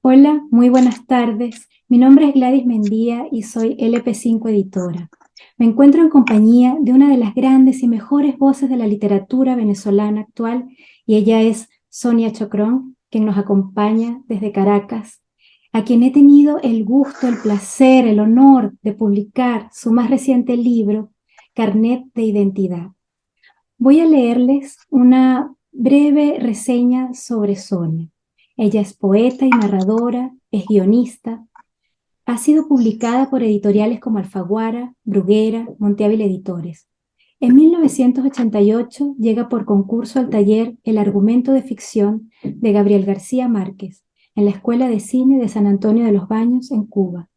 Hola, muy buenas tardes. Mi nombre es Gladys Mendía y soy LP5 editora. Me encuentro en compañía de una de las grandes y mejores voces de la literatura venezolana actual y ella es Sonia Chocrón, quien nos acompaña desde Caracas, a quien he tenido el gusto, el placer, el honor de publicar su más reciente libro, Carnet de Identidad. Voy a leerles una breve reseña sobre Sonia. Ella es poeta y narradora, es guionista. Ha sido publicada por editoriales como Alfaguara, Bruguera, Monte Ávila Editores. En 1988 llega por concurso al taller El argumento de ficción de Gabriel García Márquez en la Escuela de Cine de San Antonio de los Baños, en Cuba.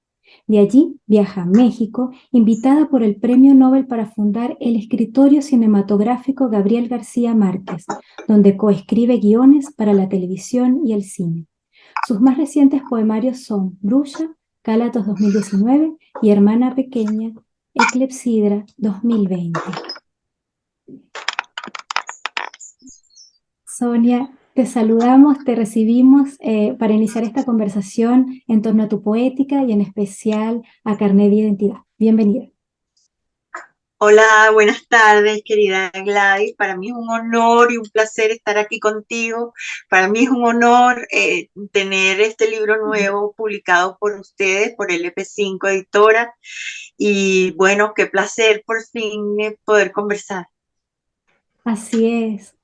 De allí viaja a México, invitada por el Premio Nobel para fundar el escritorio cinematográfico Gabriel García Márquez, donde coescribe guiones para la televisión y el cine. Sus más recientes poemarios son Brulla, Cálatos 2019 y Hermana Pequeña, Eclepsidra 2020. Sonia, te saludamos, te recibimos para iniciar esta conversación en torno a tu poética y en especial a Carnet de Identidad. Bienvenida. Hola, buenas tardes, querida Gladys. Para mí es un honor y un placer estar aquí contigo. Para mí es un honor tener este libro nuevo publicado por ustedes, por LP5 Editora. Y bueno, qué placer por fin poder conversar. Así es.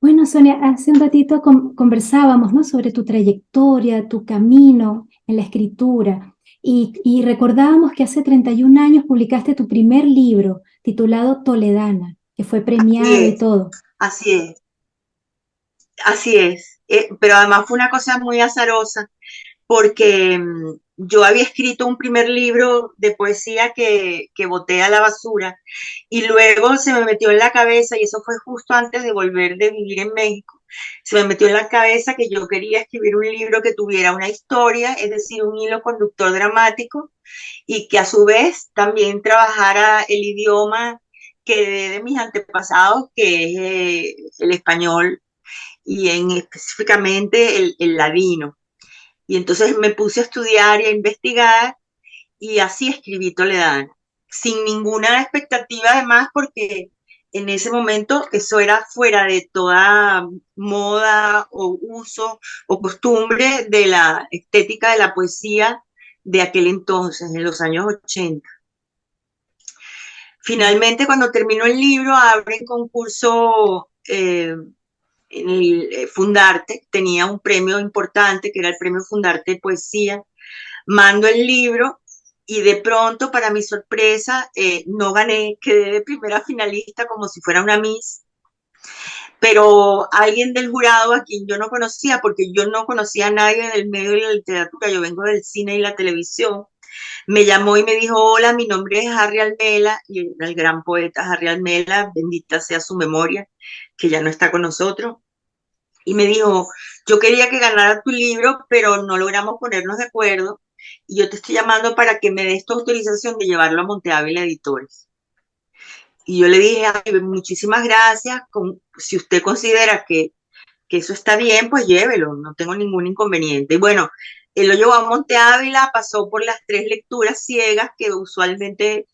Bueno, Sonia, hace un ratito conversábamos, ¿no? Sobre tu trayectoria, tu camino en la escritura y recordábamos que hace 31 años publicaste tu primer libro titulado Toledana, que fue Así premiado y es, todo. así es, así es. Pero además fue una cosa muy azarosa porque yo había escrito un primer libro de poesía que boté a la basura y luego se me metió en la cabeza, y eso fue justo antes de volver de vivir en México, se me metió en la cabeza que yo quería escribir un libro que tuviera una historia, es decir, un hilo conductor dramático, y que a su vez también trabajara el idioma que de mis antepasados, que es el español y específicamente el ladino. Y entonces me puse a estudiar y a investigar y así escribí Toledana, sin ninguna expectativa además, porque en ese momento eso era fuera de toda moda o uso o costumbre de la estética de la poesía de aquel entonces, en los años 80. Finalmente, cuando terminó el libro, abren concurso en el Fundarte, tenía un premio importante que era el premio Fundarte de Poesía. Mando el libro y de pronto, para mi sorpresa, no gané, quedé de primera finalista como si fuera una Miss, pero alguien del jurado a quien yo no conocía, porque yo no conocía a nadie del medio de la literatura, yo vengo del cine y la televisión, me llamó y me dijo: hola, mi nombre es Harry Almela, y era el gran poeta Harry Almela, bendita sea su memoria, que ya no está con nosotros. Y me dijo: yo quería que ganara tu libro, pero no logramos ponernos de acuerdo, y yo te estoy llamando para que me des tu autorización de llevarlo a Monte Ávila Editores. Y yo le dije: ay, muchísimas gracias, si usted considera que eso está bien, pues llévelo, no tengo ningún inconveniente. Y bueno, él lo llevó a Monte Ávila, pasó por las 3 lecturas ciegas que usualmente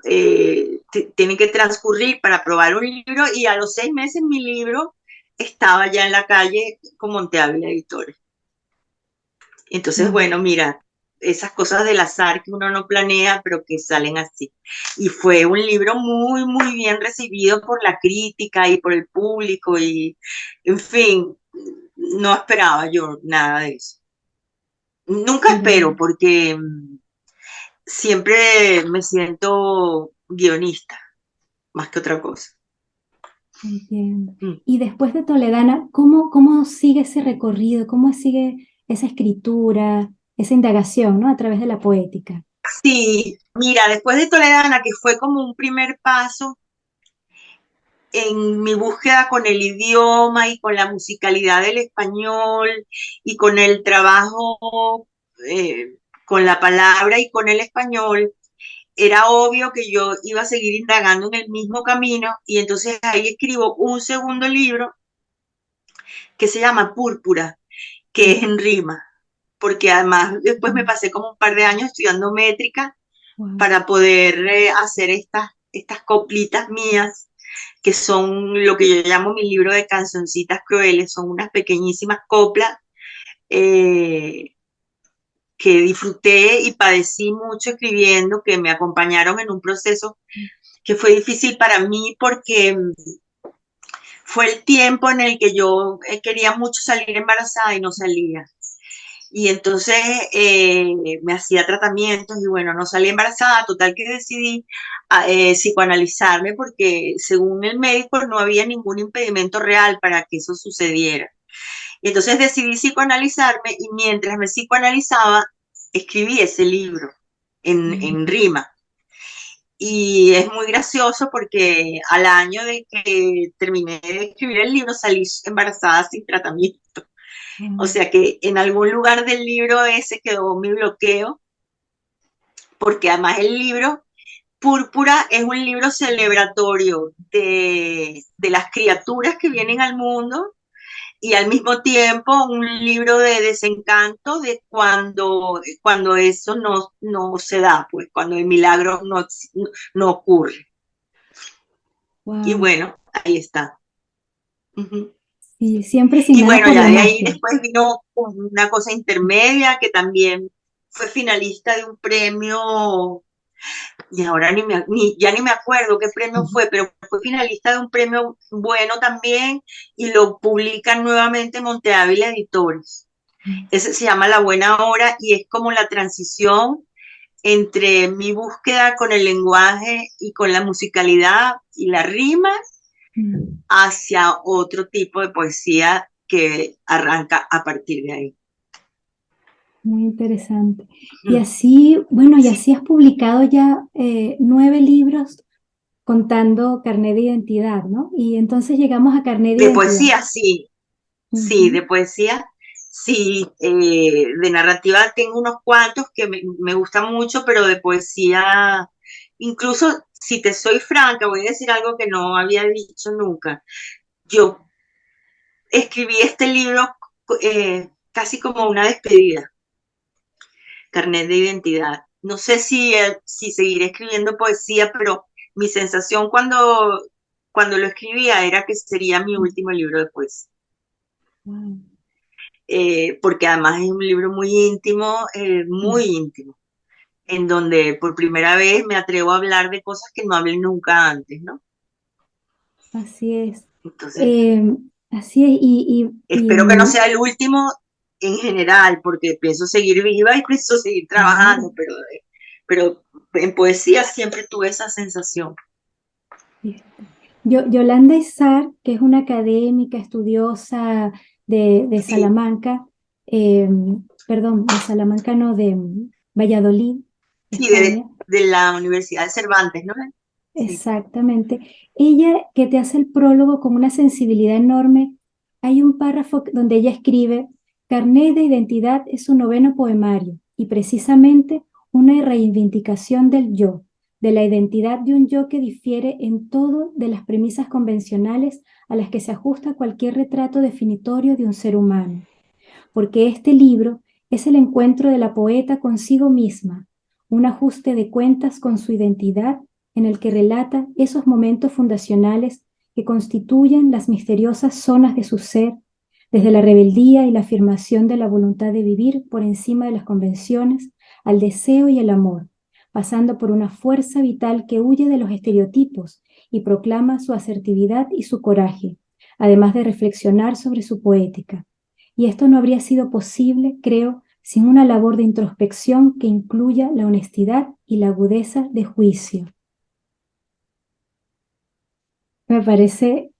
tienen que transcurrir para aprobar un libro, y a los 6 meses mi libro estaba ya en la calle con Monte Ávila Editores. Entonces, Wow. bueno, mira, esas cosas del azar que uno no planea, pero que salen así. Y fue un libro muy, muy bien recibido por la crítica y por el público, y, en fin, no esperaba yo nada de eso. Nunca Pero espero, porque siempre me siento guionista, más que otra cosa. entiendo. Mm. Y después de Toledana, ¿cómo sigue ese recorrido? ¿Cómo sigue esa escritura, esa indagación, ¿no? A través de la poética. Sí, mira, después de Toledana, que fue como un primer paso en mi búsqueda con el idioma y con la musicalidad del español y con el trabajo con la palabra y con el español, era obvio que yo iba a seguir indagando en el mismo camino, y entonces ahí escribo un segundo libro que se llama Púrpura, que es en rima. porque además después me pasé como un par de años estudiando métrica Wow. para poder hacer estas coplitas mías, que son lo que yo llamo mi libro de cancioncitas crueles, son unas pequeñísimas coplas eh, que disfruté y padecí mucho escribiendo, que me acompañaron en un proceso que fue difícil para mí porque fue el tiempo en el que yo quería mucho salir embarazada y no salía. Y entonces me hacía tratamientos y bueno, no salí embarazada, total que decidí psicoanalizarme porque según el médico no había ningún impedimento real para que eso sucediera. Y entonces decidí psicoanalizarme y mientras me psicoanalizaba, escribí ese libro en rima. Y es muy gracioso porque al año de que terminé de escribir el libro salí embarazada sin tratamiento. O sea que en algún lugar del libro ese quedó mi bloqueo, porque además el libro Púrpura es un libro celebratorio de las criaturas que vienen al mundo y al mismo tiempo un libro de desencanto de cuando eso no se da, pues cuando el milagro no ocurre. Y Wow. bueno, ahí está. Uh-huh. Y siempre Y signada bueno, por la ya de ahí magia. después vino una cosa intermedia que también fue finalista de un premio, y ahora ya ni me acuerdo qué premio fue, pero fue finalista de un premio bueno también y lo publican nuevamente Monte Ávila Editores. Ese se llama La Buena Hora y es como la transición entre mi búsqueda con el lenguaje y con la musicalidad y la rima hacia otro tipo de poesía que arranca a partir de ahí. Muy interesante. Y así, bueno, y Sí, así has publicado ya 9 libros contando Carnet de Identidad, ¿no? Y entonces llegamos a Carnet de de Identidad. poesía sí, sí, Ujú. de poesía sí, de narrativa tengo unos cuantos que me gustan mucho, pero de poesía, incluso si te soy franca, voy a decir algo que no había dicho nunca. Yo escribí este libro casi como una despedida, Carnet de Identidad. No sé si seguiré escribiendo poesía, pero mi sensación cuando lo escribía era que sería mi último libro de poesía. Wow. Porque además es un libro muy íntimo, en donde por primera vez me atrevo a hablar de cosas que no hablé nunca antes, ¿no? Así es. Entonces, Eh, Así es. espero que no sea el último en general, porque pienso seguir viva y pienso seguir Claro. trabajando, pero en poesía siempre tuve esa sensación. Fíjate. Yolanda Izar, que es una académica, estudiosa de Sí, Salamanca, eh, perdón, de Salamanca no, de Valladolid, sí, España, de la Universidad de Cervantes, ¿no? Sí. exactamente. Ella que te hace el prólogo con una sensibilidad enorme, hay un párrafo donde ella escribe, Carnet de Identidad es su noveno poemario y precisamente una reivindicación del yo, de la identidad de un yo que difiere en todo de las premisas convencionales a las que se ajusta cualquier retrato definitorio de un ser humano. Porque este libro es el encuentro de la poeta consigo misma, un ajuste de cuentas con su identidad en el que relata esos momentos fundacionales que constituyen las misteriosas zonas de su ser, desde la rebeldía y la afirmación de la voluntad de vivir por encima de las convenciones, al deseo y el amor, pasando por una fuerza vital que huye de los estereotipos y proclama su asertividad y su coraje, además de reflexionar sobre su poética. Y esto no habría sido posible, creo, sin una labor de introspección que incluya la honestidad y la agudeza de juicio. Me parece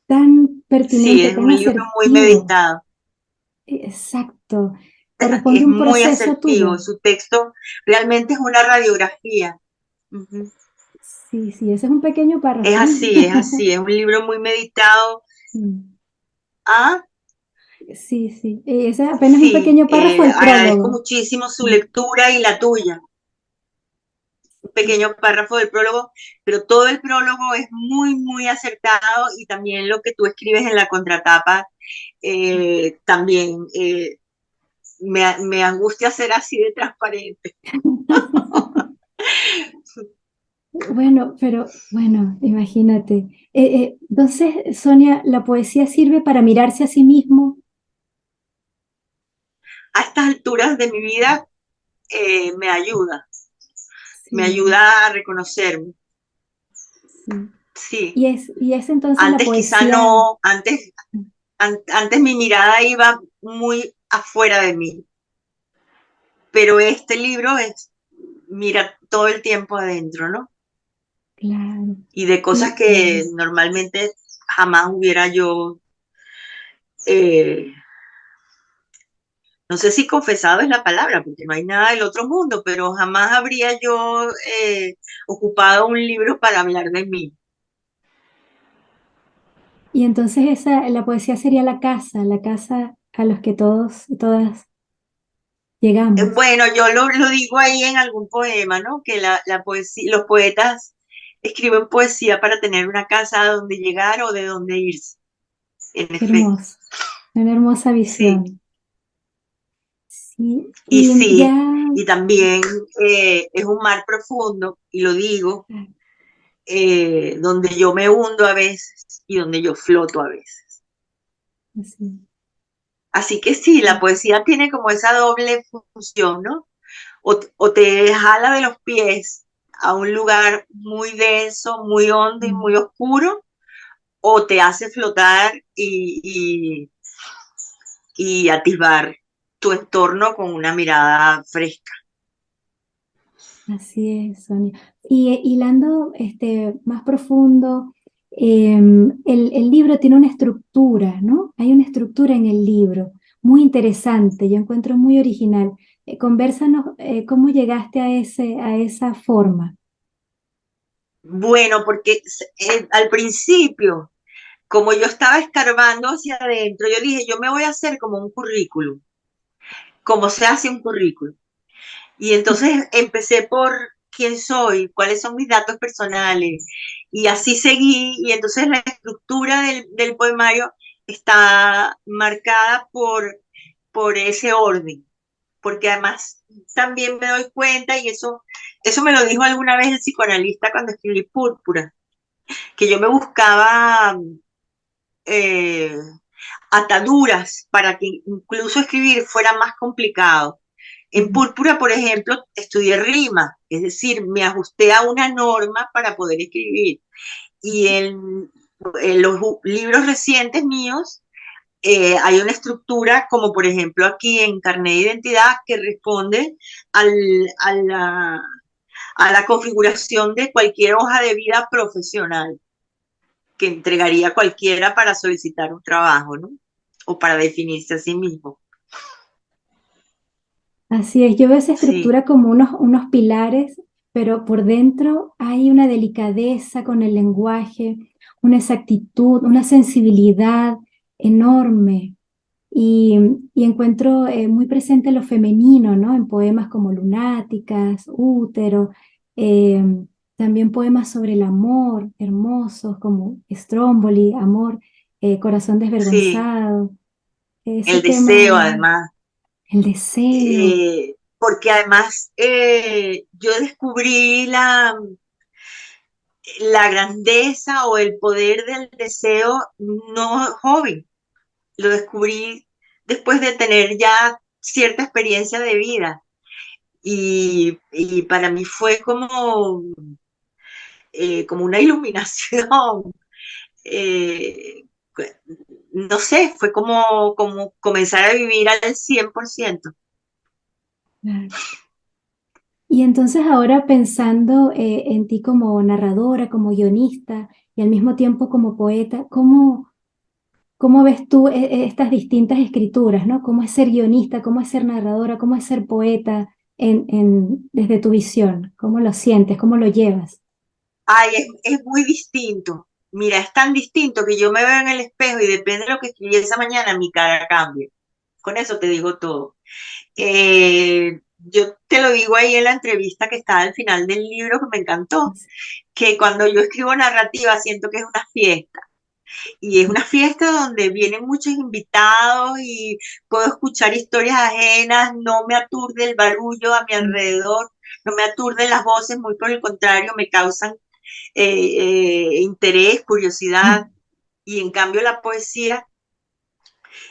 tan Sí, pertinente, es un tan libro muy asertivo. meditado. Exacto. Corresponde a Es un muy proceso asertivo, tuyo. su texto realmente es una radiografía. Ujú. Sí, sí, ese es un pequeño párrafo, ¿no? Es así, es un libro muy meditado. Mm, Ah, sí, sí. Ese es apenas un sí, pequeño párrafo del agradezco prólogo. muchísimo su Mm, lectura y la tuya. Un sí. pequeño párrafo del prólogo, pero todo el prólogo es muy acertado y también lo que tú escribes en la contratapa también me angustia ser así de transparente. Bueno, pero bueno, imagínate. Entonces, Sonia, ¿la poesía sirve para mirarse a sí mismo? A estas alturas de mi vida me Sí, ayuda a reconocerme. sí. Sí, Y es entonces la antes quizá poesía. no, antes mi mirada iba muy afuera de mí, pero este libro mira todo el tiempo adentro, ¿no? Claro. Y de cosas Y que normalmente jamás hubiera yo, eh, no sé si confesado es la palabra, porque no hay nada del otro mundo, pero jamás habría yo ocupado un libro para hablar de mí. Y entonces la poesía sería la casa a los que todos y todas llegamos. Bueno, yo lo digo ahí en algún poema, ¿no? Que la poesía, los poetas escriben poesía para tener una casa a donde llegar o de donde irse, en Qué efecto. hermoso, una hermosa Sí, visión. Sí, y y ya, sí, y también es un mar profundo, y lo digo, donde yo me hundo a veces y donde yo floto a veces. así, Así que sí, la poesía tiene como esa doble función, ¿no? O te jala de los pies a un lugar muy denso, muy hondo y mm, muy oscuro, o te hace flotar y atisbar tu entorno con una mirada fresca. así es, Sonia. Y hilando más profundo, el libro tiene una estructura, ¿no? Hay una estructura en el libro muy interesante, yo encuentro muy original. Convérsanos, cómo llegaste a esa forma. Bueno, porque al principio, como yo estaba escarbando hacia adentro, yo dije, yo me voy a hacer como un currículum, como se hace un currículum. Y entonces empecé por quién soy, cuáles son mis datos personales, y así seguí, y entonces la estructura del poemario está marcada por ese orden, porque además también me doy cuenta, y eso me lo dijo alguna vez el psicoanalista cuando escribí Púrpura, que yo me buscaba eh, ataduras para que incluso escribir fuera más complicado. En Ujú. Púrpura, por ejemplo, estudié rima, es decir, me ajusté a una norma para poder escribir. Y en los libros recientes míos hay una estructura, como por ejemplo aquí en Carnet de Identidad, que responde al, a, la, a la configuración de cualquier hoja de vida profesional que entregaría cualquiera para solicitar un trabajo, ¿no? O para definirse a sí mismo. Así es, yo veo esa Sí, estructura como unos pilares, pero por dentro hay una delicadeza con el lenguaje, una exactitud, una sensibilidad enorme. Y, y encuentro muy presente lo femenino, ¿no? En poemas como Lunáticas, Útero, eh, también poemas sobre el amor, hermosos como Stromboli, Amor, Corazón sí, desvergonzado, ese el deseo tema, además, el deseo. porque además yo descubrí la grandeza o el poder del deseo no joven, lo descubrí después de tener ya cierta experiencia de vida y para mí fue como una iluminación. eh, no sé, fue como comenzar a vivir al 100%. Claro. Y entonces ahora pensando en ti como narradora, como guionista y al mismo tiempo como poeta, ¿cómo ves tú estas distintas escrituras, ¿no? ¿Cómo es ser guionista, cómo es ser narradora, cómo es ser poeta desde tu visión? ¿Cómo lo sientes, cómo lo llevas? Ay, es muy distinto. Mira, es tan distinto que yo me veo en el espejo y depende de lo que escribí esa mañana, mi cara cambia. Con eso te digo todo. Yo te lo digo ahí en la entrevista que está al final del libro que me encantó, que cuando yo escribo narrativa siento que es una fiesta. Y es una fiesta donde vienen muchos invitados y puedo escuchar historias ajenas, no me aturde el barullo a mi alrededor, no me aturden las voces, muy por el contrario, me causan interés, curiosidad. Y en cambio la poesía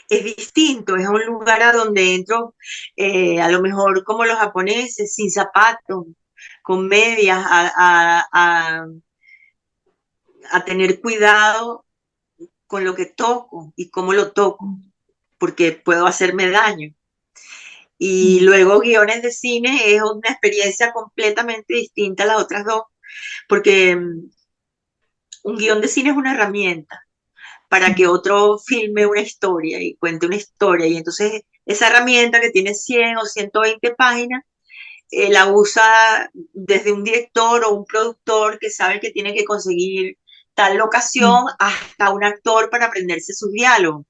es distinto, es un lugar a donde entro, a lo mejor como los japoneses, sin zapatos, con medias, a tener cuidado con lo que toco y cómo lo toco, porque puedo hacerme daño. Y luego guiones de cine es una experiencia completamente distinta a las otras dos, porque un guión de cine es una herramienta para que otro filme una historia y cuente una historia. Y entonces esa herramienta que tiene 100 o 120 páginas, la usa desde un director o un productor que sabe que tiene que conseguir tal locación hasta un actor para aprenderse sus diálogos.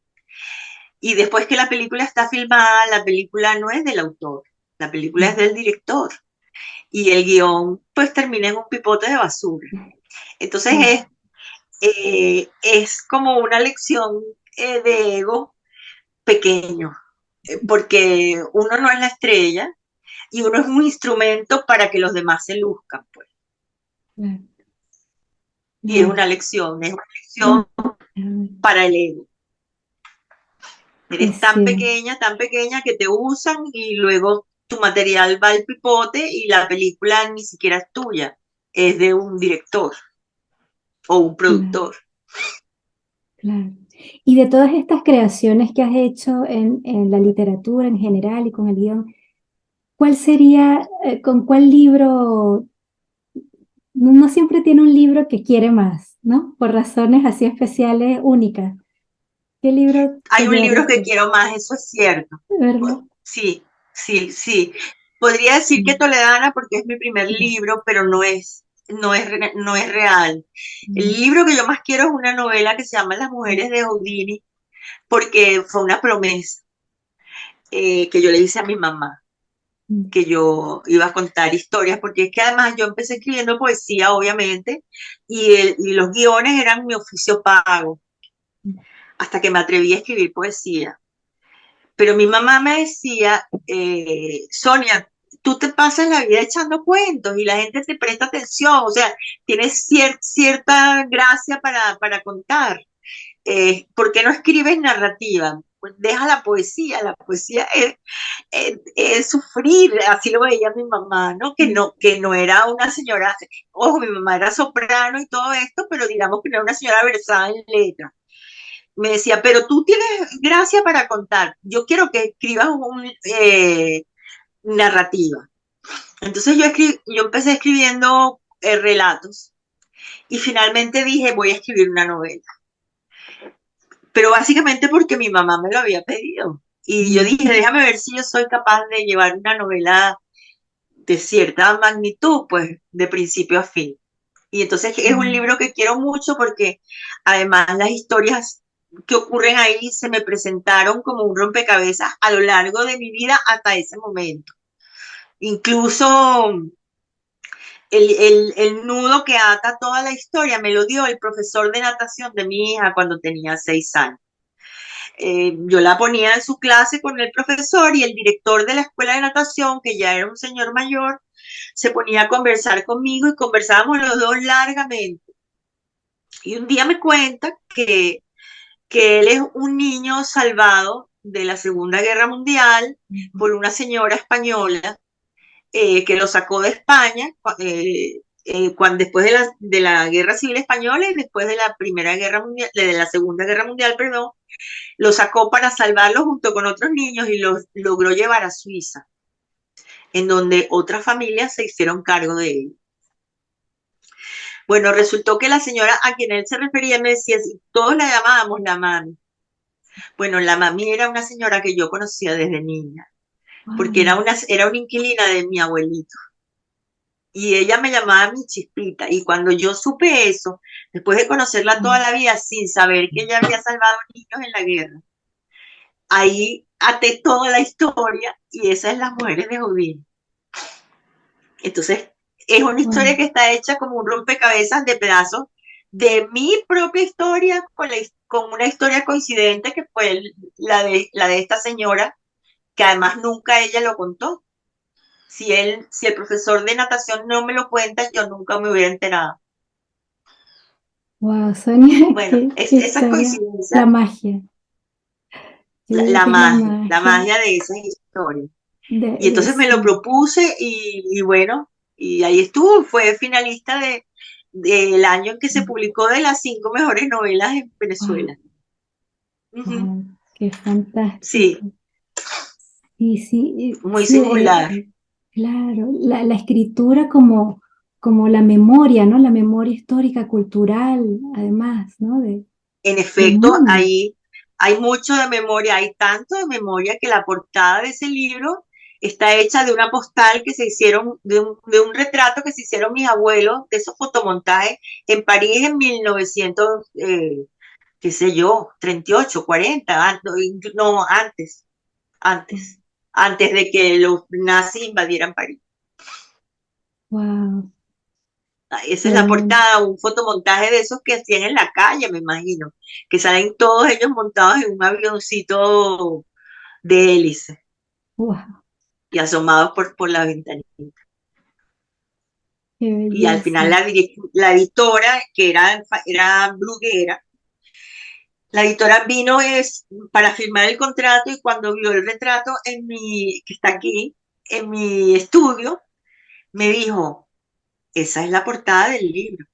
Y después que la película está filmada, la película no es del autor, la película es del director. Y el guión pues termina en un pipote de basura. Entonces es como una lección de ego pequeño, porque uno no es la estrella y uno es un instrumento para que los demás se luzcan, pues. Y es una lección para el ego. Eres tan pequeña que te usan y luego tu material va al pipote y la película ni siquiera es tuya, es de un director o un productor. Claro. Y de todas estas creaciones que has hecho en la literatura en general y con el guión, ¿cuál sería, con cuál libro? No siempre tiene un libro que quiere más, ¿no? Por razones así especiales, únicas. ¿Qué libro te Hay un libro llevarías que tú? quiero más, eso es cierto. ¿Verdad? Sí, sí, sí. Podría decir que Toledana porque es mi primer libro, pero no es real. El libro que yo más quiero es una novela que se llama Las mujeres de Houdini, porque fue una promesa que yo le hice a mi mamá, que yo iba a contar historias, porque es que además yo empecé escribiendo poesía, obviamente, y los guiones eran mi oficio pago, hasta que me atreví a escribir poesía. Pero mi mamá me decía, Sonia, tú te pasas la vida echando cuentos y la gente te presta atención, o sea, tienes cierta gracia para contar. ¿Por qué no escribes narrativa? Pues deja la poesía es sufrir, así lo veía mi mamá, ¿no? Que no era una señora, ojo, mi mamá era soprano y todo esto, pero digamos que no era una señora versada en letras. Me decía, pero tú tienes gracia para contar, yo quiero que escribas narrativa. Entonces yo empecé escribiendo relatos y finalmente dije, voy a escribir una novela. Pero básicamente porque mi mamá me lo había pedido. Y yo dije, déjame ver si yo soy capaz de llevar una novela de cierta magnitud, pues de principio a fin. Y entonces es un libro que quiero mucho porque además las historias que ocurren ahí se me presentaron como un rompecabezas a lo largo de mi vida hasta ese momento. Incluso el nudo que ata toda la historia me lo dio el profesor de natación de mi hija cuando tenía 6 años. Yo la ponía en su clase con el profesor y el director de la escuela de natación, que ya era un señor mayor, se ponía a conversar conmigo y conversábamos los dos largamente. Y un día me cuenta que él es un niño salvado de la Segunda Guerra Mundial por una señora española que lo sacó de España cuando, después de la Guerra Civil Española y después de la Primera Guerra Mundial, de la Segunda Guerra Mundial, perdón, lo sacó para salvarlo junto con otros niños y lo logró llevar a Suiza, en donde otras familias se hicieron cargo de él. Bueno, resultó que la señora a quien él se refería me decía, todos la llamábamos la mami. Bueno, la mami era una señora que yo conocía desde niña, porque era una inquilina de mi abuelito. Y ella me llamaba mi chispita. Y cuando yo supe eso, después de conocerla toda la vida sin saber que ella había salvado niños en la guerra, ahí até toda la historia y esa es Las mujeres de Houdini. Entonces, es una historia que está hecha como un rompecabezas de pedazos de mi propia historia con una historia coincidente que fue la de esta señora, que además nunca ella lo contó. Si el profesor de natación no me lo cuenta, yo nunca me hubiera enterado. Wow, Sonia, Bueno, qué esa historia. coincidencia, La magia. Yo digo que es la magia magia de esas historias. Y de entonces me lo sí. propuse y bueno, y ahí estuvo, fue finalista del año en que se publicó de las 5 mejores novelas en Wow, Venezuela. Ujú. wow, qué Sí, fantástico. Y sí, muy sí, singular. claro, la escritura como, como la memoria, ¿no? La memoria histórica, cultural, además, ¿no? En Del efecto, mundo. ahí hay mucho de memoria, hay tanto de memoria que la portada de ese libro está hecha de una postal que se hicieron, de un retrato que se hicieron mis abuelos, de esos fotomontajes en París en 1900, qué sé yo, 38, 40, no, antes de que los nazis invadieran París. Wow, Esa es la realmente. portada, un fotomontaje de esos que hacían en la calle, me imagino, que salen todos ellos montados en un avioncito de hélice Wow, y asomados por la ventanilla. qué Y al final belleza. la editora, que era Bruguera, la editora vino para firmar el contrato y cuando vio el retrato que está aquí, en mi estudio, me dijo, esa es la portada del libro,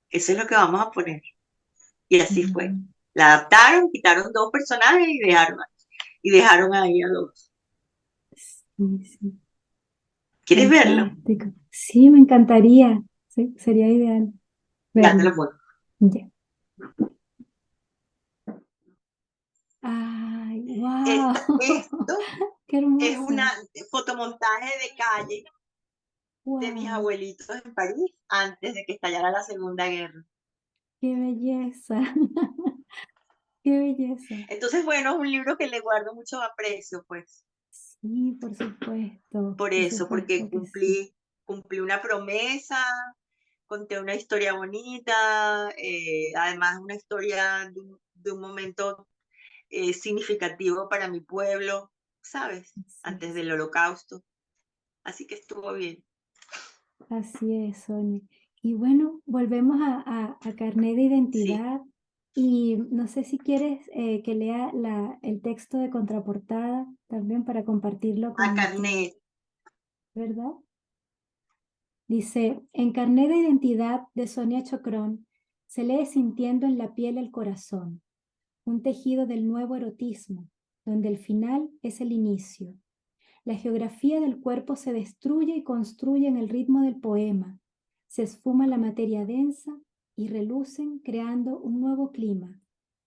eso es lo que vamos a poner. Y así fue. Mm, La adaptaron, quitaron 2 personajes y dejaron ahí a los. sí, sí, ¿Quieres verlo? fantástico. Sí, me encantaría. Sí, sería ideal Ya te verlo. lo pongo. Ya. Ay, wow. Esto Qué es hermosa. una fotomontaje de calle de mis Wow, abuelitos en París antes de que estallara la Segunda Guerra. qué belleza. Qué belleza. Entonces, bueno, es un libro que le guardo mucho aprecio, pues, Sí, por porque supuesto que sí. cumplí una promesa, conté una historia bonita, además una historia de un momento significativo para mi pueblo, ¿sabes? Así Antes es, del Holocausto. Así que estuvo bien. así es, Sonia. Y bueno, volvemos a carnet de Sí, identidad y no sé si quieres que lea el texto de contraportada también para compartirlo a contigo, carnet. ¿verdad? Dice, en carnet de identidad de Sonia Chocrón se lee sintiendo en la piel el corazón, un tejido del nuevo erotismo, donde el final es el inicio. La geografía del cuerpo se destruye y construye en el ritmo del poema. Se esfuma la materia densa y relucen creando un nuevo clima,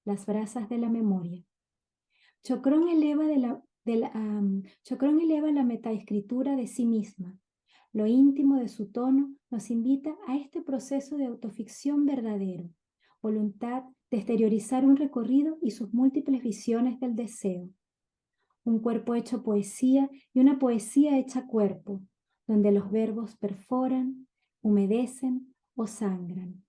las brasas de la memoria. Chocrón eleva la metaescritura de sí misma. Lo íntimo de su tono nos invita a este proceso de autoficción verdadero, voluntad de exteriorizar un recorrido y sus múltiples visiones del deseo. Un cuerpo hecho poesía y una poesía hecha cuerpo, donde los verbos perforan, humedecen o sangran.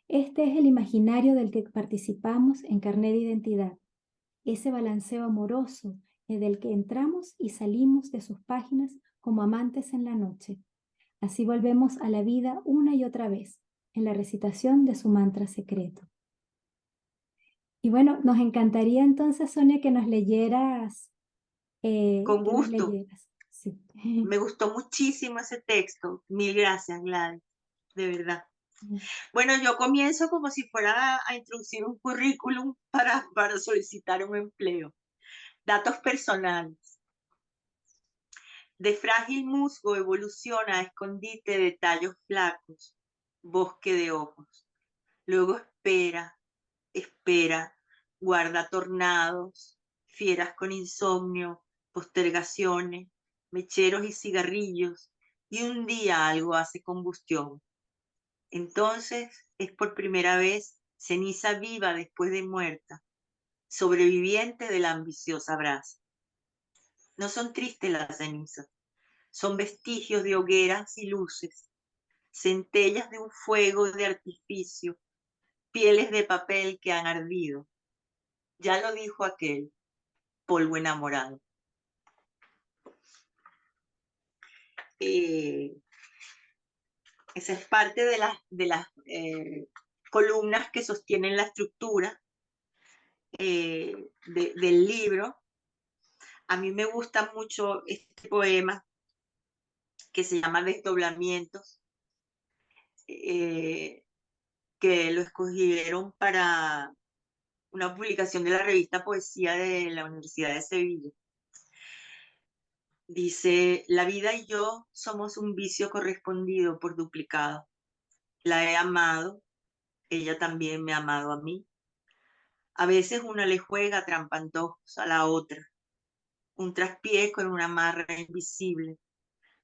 Este es el imaginario del que participamos en Carnet de Identidad, ese balanceo amoroso del que entramos y salimos de sus páginas como amantes en la noche. Así volvemos a la vida una y otra vez, en la recitación de su mantra secreto. Y bueno, nos encantaría entonces, Sonia, Con que nos gusto. leyeras. Sí. Me gustó muchísimo ese texto. Mil gracias, Gladys. De verdad. Bueno, yo comienzo como si fuera a introducir un currículum para solicitar un empleo. Datos personales. De frágil musgo evoluciona a escondite de tallos flacos, bosque de ojos. Luego espera, guarda tornados, fieras con insomnio, postergaciones, mecheros y cigarrillos, y un día algo hace combustión. Entonces es por primera vez ceniza viva después de muerta, sobreviviente de la ambiciosa brasa. No son tristes las cenizas, son vestigios de hogueras y luces, centellas de un fuego de artificio, pieles de papel que han ardido. Ya lo dijo aquel, polvo enamorado. Eh, Esa es parte de las columnas que sostienen la estructura del libro. A mí me gusta mucho este poema que se llama Desdoblamientos, eh, que lo escogieron para una publicación de la revista Poesía de la Universidad de Sevilla. Dice, la vida y yo somos un vicio correspondido por duplicado. La he amado, ella también me ha amado a mí. A veces una le juega trampantojos a la otra, un traspié con una amarra invisible,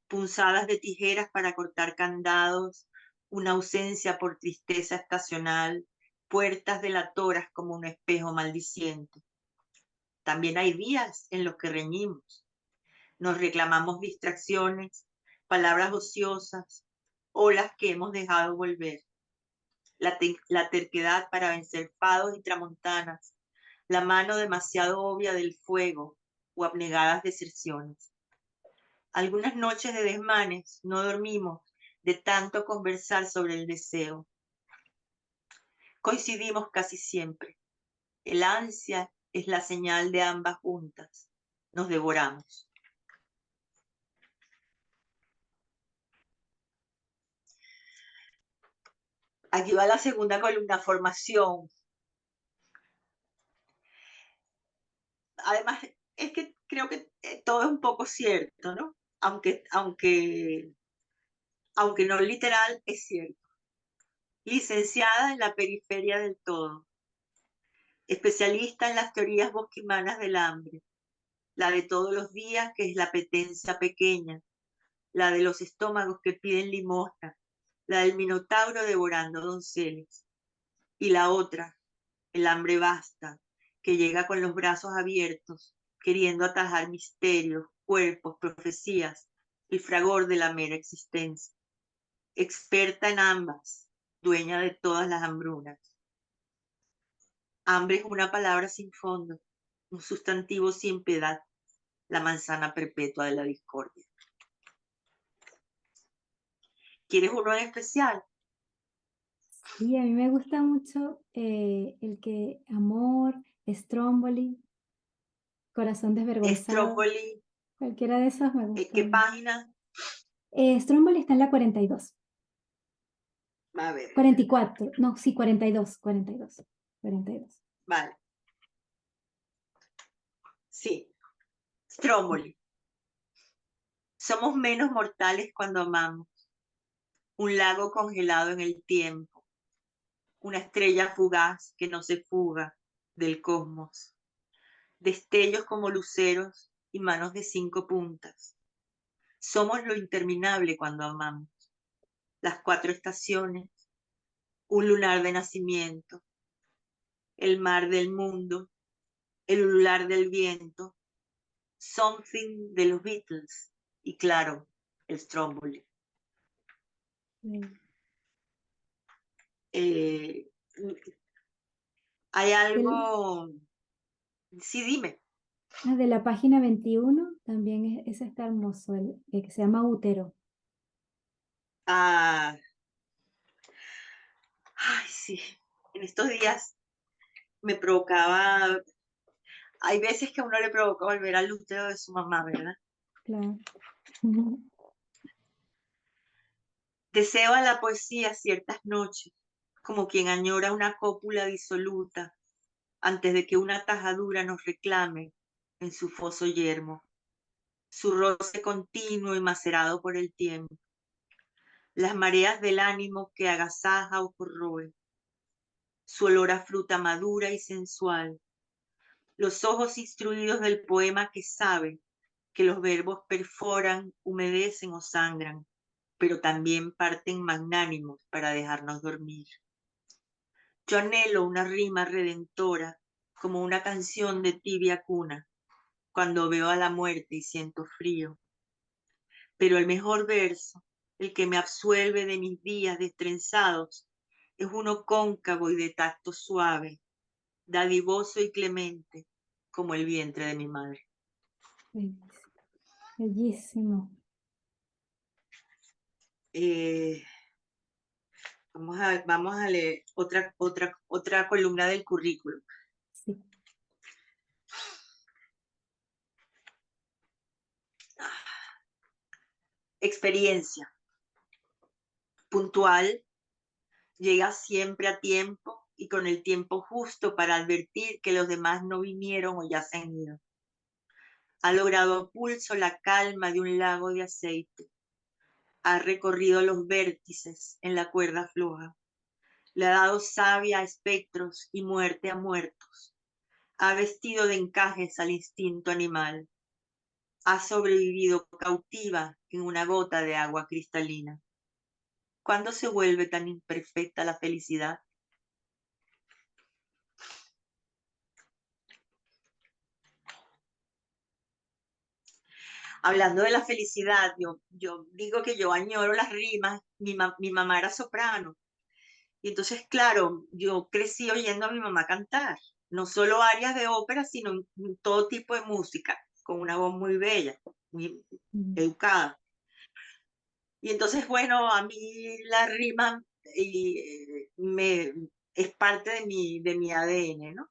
punzadas de tijeras para cortar candados, una ausencia por tristeza estacional, puertas delatoras como un espejo maldiciente. También hay días en los que reñimos, nos reclamamos distracciones, palabras ociosas, olas que hemos dejado volver, la terquedad para vencer fados y tramontanas, la mano demasiado obvia del fuego o abnegadas deserciones. Algunas noches de desmanes no dormimos de tanto conversar sobre el deseo. Coincidimos casi siempre. El ansia es la señal de ambas juntas. Nos devoramos. Aquí va la segunda columna, formación. Además, es que creo que todo es un poco cierto, ¿no? Aunque no literal, es cierto. Licenciada en la periferia del todo, especialista en las teorías bosquimanas del hambre, la de todos los días, que es la apetencia pequeña, la de los estómagos que piden limosna, la del minotauro devorando donceles, y la otra, el hambre basta, que llega con los brazos abiertos, queriendo atajar misterios, cuerpos, profecías, el fragor de la mera existencia, experta en ambas, dueña de todas las hambrunas. Hambre es una palabra sin fondo, un sustantivo sin piedad, la manzana perpetua de la discordia. ¿Quieres uno en especial? Y a mí me gusta mucho el que Amor, Stromboli, Corazón desvergonzado, Stromboli, cualquiera de esos me gusta. ¿qué página? Stromboli está en la 42. A ver, 44, no, sí, 42, 42, 42. vale, sí, Stromboli. Somos menos mortales cuando amamos. Un lago congelado en el tiempo, una estrella fugaz que no se fuga del cosmos, destellos como luceros y manos de 5 puntas. Somos lo interminable cuando amamos, las 4 estaciones, un lunar de nacimiento, el mar del mundo, el ulular del viento, something de los Beatles y claro, el Stromboli. Sí. Eh, Hay Del- algo, sí, dime. de la página 21 también ese está hermoso, el que se llama Útero. Ah, ay, sí, en estos días me provocaba, hay veces que a uno le provoca volver al útero de su mamá, ¿verdad? Claro. Ujú. Deseo a la poesía ciertas noches, como quien añora una cópula disoluta antes de que una tajadura nos reclame en su foso yermo, su roce continuo y macerado por el tiempo, las mareas del ánimo que agasaja o corroe, su olor a fruta madura y sensual, los ojos instruidos del poema que sabe que los verbos perforan, humedecen o sangran, pero también parten magnánimos para dejarnos dormir. Yo anhelo una rima redentora, como una canción de tibia cuna, cuando veo a la muerte y siento frío. Pero el mejor verso, El que me absuelve de mis días destrenzados es uno cóncavo y de tacto suave, dadivoso y clemente, como el vientre de mi madre. Bellísimo. Bellísimo. Eh, vamos a leer otra columna del currículum. Sí. Experiencia. Puntual, llega siempre a tiempo y con el tiempo justo para advertir que los demás no vinieron o ya se han ido. Ha logrado a pulso la calma de un lago de aceite. Ha recorrido los vértices en la cuerda floja. Le ha dado savia a espectros y muerte a muertos. Ha vestido de encajes al instinto animal. Ha sobrevivido cautiva en una gota de agua cristalina. ¿Cuándo se vuelve tan imperfecta la felicidad? Hablando de la felicidad, yo digo que yo añoro las rimas. Mi mamá era soprano. Y entonces, claro, yo crecí oyendo a mi mamá cantar. No solo arias de ópera, sino todo tipo de música, con una voz muy bella, muy Mm. educada. Y entonces, bueno, a mí la rima es parte de mi ADN, ¿no?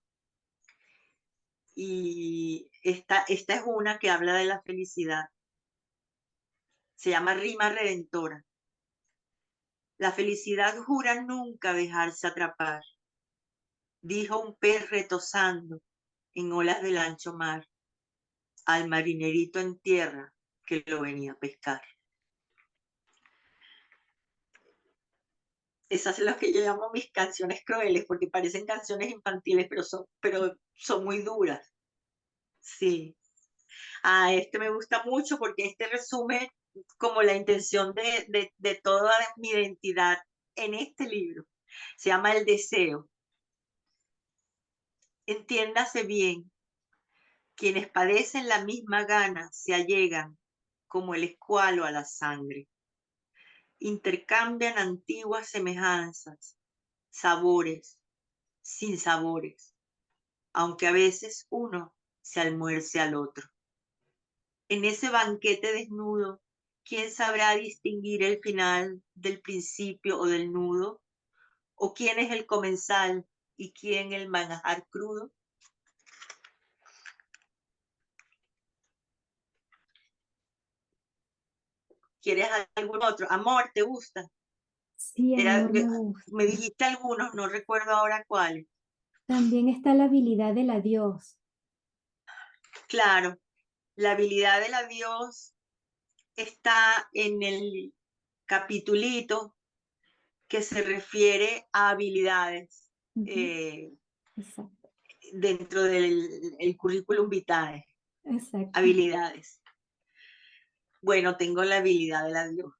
Y esta es una que habla de la felicidad. Se llama Rima Redentora. La felicidad jura nunca dejarse atrapar, dijo un pez retozando en olas del ancho mar al marinerito en tierra que lo venía a pescar. Esas son las que yo llamo mis canciones crueles, porque parecen canciones infantiles, pero son muy duras. Sí. Este me gusta mucho porque este resume como la intención de toda mi identidad en este libro. Se llama El deseo. Entiéndase bien, quienes padecen la misma gana se allegan como el escualo a la sangre. Intercambian antiguas semejanzas, sabores, sin sabores, aunque a veces uno se almuerce al otro. En ese banquete desnudo, ¿quién sabrá distinguir el final del principio o del nudo? ¿O quién es el comensal y quién el manjar crudo? ¿Quieres algún otro? Amor, ¿te gusta? Sí, Era, amor, me gusta. me dijiste algunos, no recuerdo ahora cuáles. También está la habilidad del adiós. Claro, la habilidad del adiós está en el capitulito que se refiere a habilidades Ujú. eh, Exacto, dentro del el currículum vitae, exacto. habilidades. Bueno, tengo la habilidad del adiós.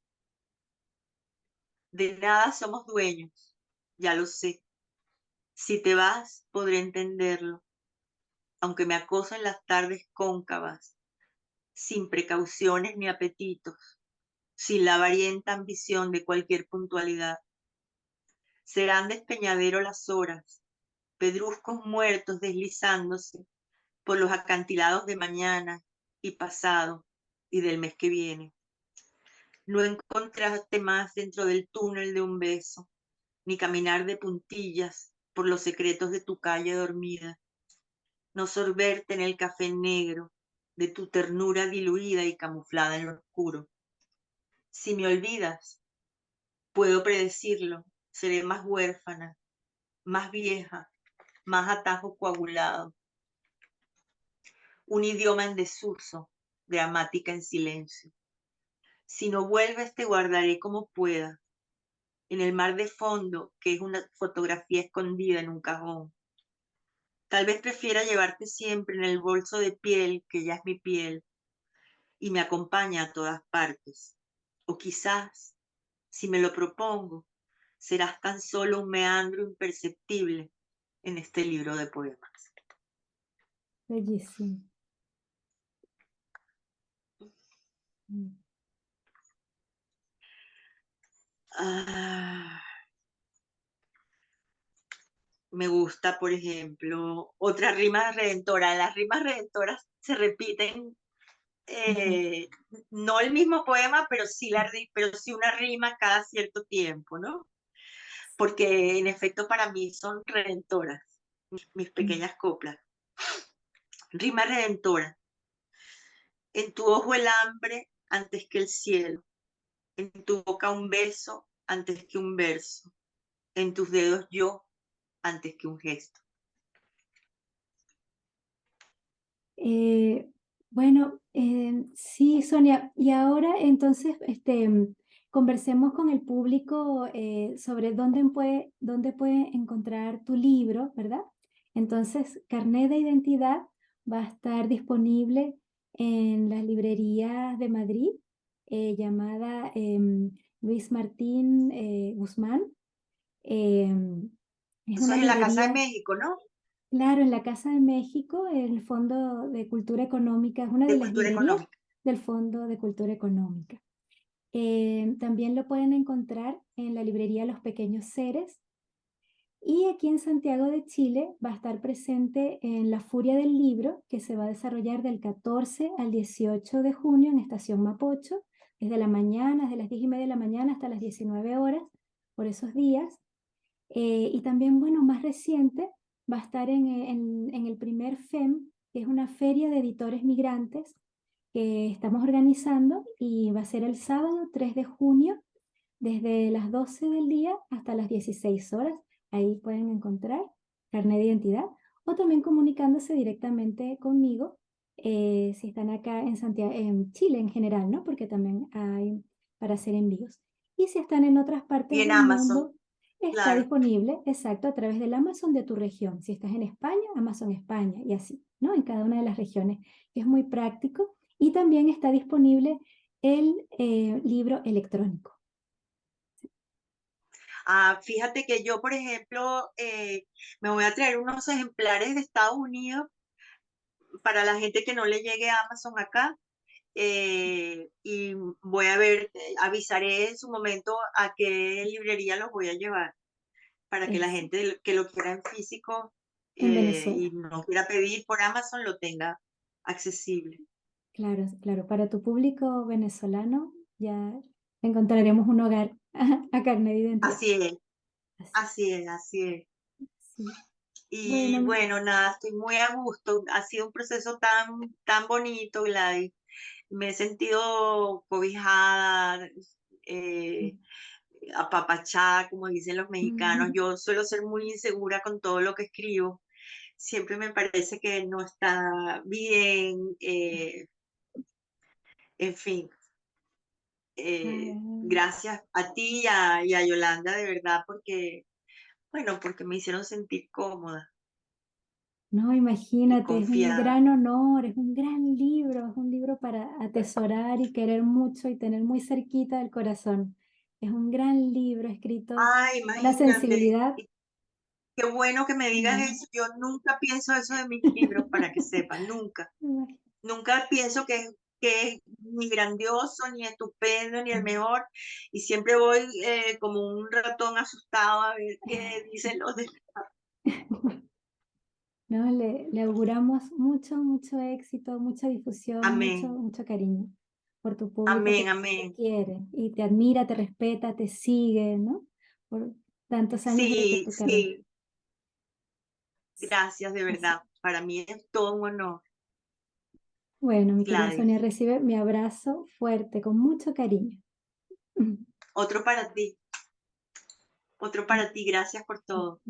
De nada somos dueños, ya lo sé. Si te vas, podré entenderlo, aunque me acoso en las tardes cóncavas, sin precauciones ni apetitos, sin la varienta ambición de cualquier puntualidad. Serán despeñadero las horas, pedruscos muertos deslizándose por los acantilados de mañana y pasado y del mes que viene. No encontraste más dentro del túnel de un beso, ni caminar de puntillas por los secretos de tu calle dormida, no sorberte en el café negro de tu ternura diluida y camuflada en lo oscuro. Si me olvidas, puedo predecirlo, seré más huérfana, más vieja, más atajo coagulado, un idioma en desuso, gramática en silencio. Si no vuelves, te guardaré como pueda, en el mar de fondo, que es una fotografía escondida en un cajón. Tal vez prefiera llevarte siempre en el bolso de piel, que ya es mi piel, y me acompaña a todas partes. O quizás, si me lo propongo, serás tan solo un meandro imperceptible en este libro de poemas. Bellísimo. Mm. Ah, me gusta, por ejemplo, otra rima redentora. Las rimas redentoras se repiten, eh, no el mismo poema, pero sí, pero sí una rima cada cierto tiempo, ¿no? Porque en efecto para mí son redentoras, mis pequeñas coplas. Rima redentora. En tu ojo el hambre antes que el cielo, en tu boca un beso antes que un verso, en tus dedos yo antes que un gesto. Eh, bueno, sí, Sonia, y ahora entonces conversemos con el público sobre dónde puede encontrar tu libro, ¿verdad? Entonces, Carnet de Identidad va a estar disponible en las librerías de Madrid, llamada Luis Martín Guzmán. Es Eso una es en la Casa de librería. México, ¿no? Claro, en la Casa de México, el Fondo de Cultura Económica es una de De las cultura librerías económica. del Fondo de Cultura Económica. También lo pueden encontrar en la librería Los Pequeños Seres y aquí en Santiago de Chile va a estar presente en la Furia del Libro que se va a desarrollar del 14 al 18 de junio en Estación Mapocho, desde la mañana, desde las 10:30 de la mañana hasta las 19 horas por esos días. Y también, bueno, más reciente, va a estar en el primer FEM, que es una feria de editores migrantes que estamos organizando y va a ser el sábado 3 de junio, desde las 12 del día hasta las 16 horas. Ahí pueden encontrar carnet de identidad o también comunicándose directamente conmigo si están acá en Santiago, en Chile en general, ¿no? Porque también hay para hacer envíos. Y si están en otras Y partes en del Amazon, mundo, está claro. disponible, exacto, a través del Amazon de tu región. Si estás en España, Amazon España y así, ¿no? En cada una de las regiones. Es muy práctico. Y también está disponible el libro electrónico. Ah, fíjate que yo, por ejemplo, me voy a traer unos ejemplares de Estados Unidos para la gente que no le llegue a Amazon acá. Y voy a ver, avisaré en su momento a qué librería los voy a llevar para que la Es gente que lo quiera en físico en y Venezuela. no quiera pedir por Amazon lo tenga accesible. Claro, claro. Para tu público venezolano ya encontraremos un hogar a carne de identidad. Así es, Así, así es, así es. sí. Y Bueno, bueno, nada, estoy muy a gusto. Ha sido un proceso tan bonito, Gladys. Me he sentido cobijada, eh, apapachada, como dicen los mexicanos. Yo suelo ser muy insegura con todo lo que escribo. Siempre me parece que no está bien, en fin. ah, Gracias a ti y a Yolanda, de verdad, porque, bueno, porque me hicieron sentir cómoda no, y imagínate, es un confiada. gran honor, es un gran libro, es un libro para atesorar y querer mucho y tener muy cerquita del corazón. Es un gran libro escrito Ay, con una imagínate. sensibilidad. Y qué bueno que me digas Mm, eso. Yo nunca pienso eso de mis libros, para que sepan, nunca. Nunca pienso que es ni grandioso, ni estupendo, ni el mejor. Y siempre voy como un ratón asustado a ver qué dicen los demás. ¿No? Le auguramos mucho, mucho éxito, mucha difusión, mucho, Amén, mucho cariño por tu público que amén, te amén. quiere y te admira, te respeta, te sigue, ¿no? Por tantos años de Sí, tu carrera. sí, gracias de Así. verdad. Para mí es todo un honor, Bueno, mi querida Sonia, Gladys. recibe mi abrazo fuerte, con mucho cariño. Otro para ti, otro para ti. Gracias por todo.